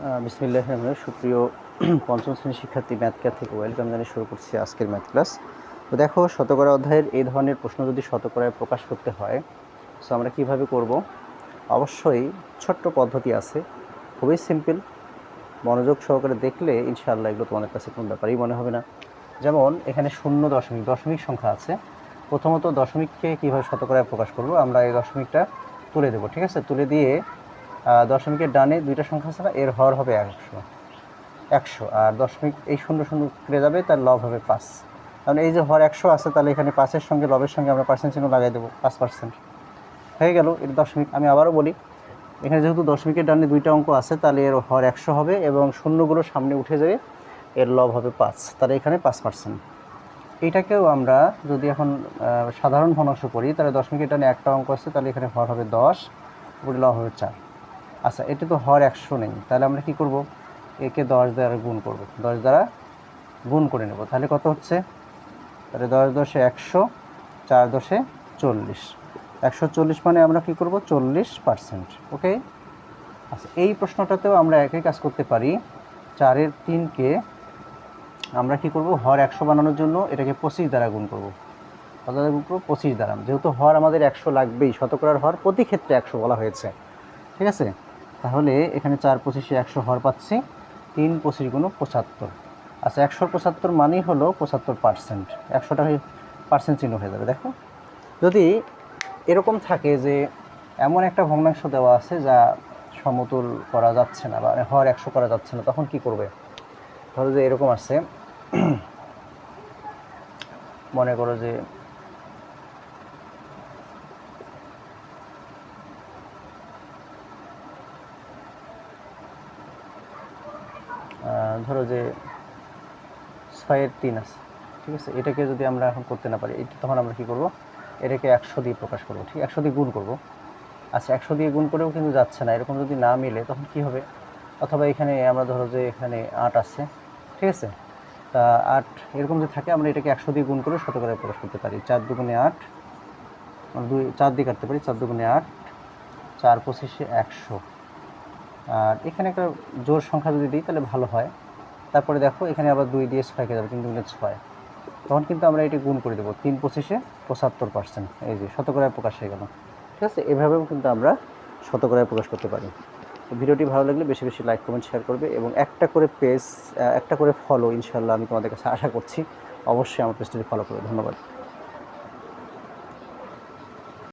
বিসমিল্লাহির রহমানির রহিম। সুপ্রিয় পঞ্চম শ্রেণীর শিক্ষার্থী, ম্যাথ ক্লাস থেকে ওয়েলকাম জানিয়ে শুরু করছি আজকের ম্যাথ ক্লাস। তো দেখো, শতকরা অধ্যায়ের এই ধরনের প্রশ্ন যদি শতকরায় প্রকাশ করতে হয়, সো আমরা কীভাবে করব? অবশ্যই ছোট্ট পদ্ধতি আছে, খুবই সিম্পল। মনোযোগ সহকারে দেখলে ইনশাআল্লাহ এগুলো তোমাদের কাছে কোনো ব্যাপারই মনে হবে না। যেমন এখানে শূন্য দশমিক দশমিক সংখ্যা আছে। প্রথমত দশমিককে কীভাবে শতকরায় প্রকাশ করব? আমরা এই দশমিকটা তুলে দেবো, ঠিক আছে? তুলে দিয়ে দশমিকের ডানে দুইটা সংখ্যা আছে না, এর হর হবে 100, আর দশমিক এই শূন্য শূন্য কেটে যাবে, তার লব হবে 5। কারণ এই যে হর 100 আছে, তাহলে এখানে 5-এর সঙ্গে লবের সঙ্গে আমরা পার্সেন্ট চিহ্ন লাগাই দেবো, 5% হয়ে গেল। এটা দশমিক। আমি আবারও বলি, এখানে যেহেতু দশমিকের ডানে দুইটা অঙ্ক আছে, তাহলে এর হর 100 হবে এবং শূন্যগুলো সামনে উঠে যাবে, এর লব হবে 5, তাহলে এখানে 5%। এইটাকেও আমরা যদি এখন সাধারণ ভগ্নাংশ করি, তাহলে দশমিকের ডানে একটা অঙ্ক আছে, তাহলে এখানে হর হবে 10, উপরে লব হবে 4। আচ্ছা, এটা তো হর 100 নেই, তাহলে আমরা কি করব? একে 10 দ্বারা গুণ করব, 10 দ্বারা গুণ করে নেব। তাহলে কত হচ্ছে? তাহলে 10 10 100, 4 10 40, 140 মানে আমরা কি করব? 40%। ওকে। আচ্ছা, এই প্রশ্নটাতেও আমরা একই কাজ করতে পারি। 4-এর 3কে আমরা কি করব? হর 100 বানানোর জন্য এটাকে 25 দ্বারা গুণ করব। কত দ্বারা গুণ করব? 25 দ্বারা। যেহেতু হর আমাদের 100 লাগবেই, শতকরার হর প্রতি ক্ষেত্রে 100 বলা হয়েছে, ঠিক আছে? তাহলে এখানে 4 25-এ 100 হর পাচ্ছি, 3 25 গুণ 75। আচ্ছা, 175 মানেই হলো 75%। 100টা পার্সেন্ট চিহ্ন হয়ে যাবে। দেখো, যদি এরকম থাকে যে এমন একটা ভগ্নাংশ দেওয়া আছে যা সমতুল করা যাচ্ছে না, বা হর 100 করা যাচ্ছে না, তখন কি করবে? ধরো যে এরকম আছে, মনে করো যে ধরো যে 6-এর 3 আছে, ঠিক আছে? এটাকে যদি আমরা এখন করতে না পারি, এটা তখন আমরা কী করব? এটাকে 100 দিয়ে প্রকাশ করব, ঠিক? 100 দিয়ে গুণ করব। আচ্ছা, 100 দিয়ে গুণ করেও কিন্তু যাচ্ছে না, এরকম যদি না মিলে তখন কি হবে? অথবা এখানে আমরা ধরো যে এখানে 8 আছে, ঠিক আছে? তা 8 এরকম যদি থাকে, আমরা এটাকে 100 দিয়ে গুণ করে শতকরায় প্রকাশ করতে পারি। 4 দুগুণে 8, আমরা 4 দিয়ে কাটতে পারি। 4 দুগুণে 8, 4 25-এ 100। আর এখানে একটা জোড় সংখ্যা যদি দিই তাহলে ভালো হয়। তারপরে দেখো, এখানে আবার 2 দিয়ে 6 কে যাবে, 3 দুগুণে 6, তখন কিন্তু আমরা এটি গুণ করে দেবো। 3 25-এ 75%, এই যে শতকরায় প্রকাশ হয়ে গেল, ঠিক আছে? এভাবেও কিন্তু আমরা শতকরায় প্রকাশ করতে পারি। তো ভিডিওটি ভালো লাগলে বেশি বেশি লাইক কমেন্ট শেয়ার করবে, এবং একটা করে পেজ, একটা করে ফলো ইনশাআল্লাহ আমি তোমাদের কাছে আশা করছি। অবশ্যই আমার পেজটি ফলো করবে। ধন্যবাদ।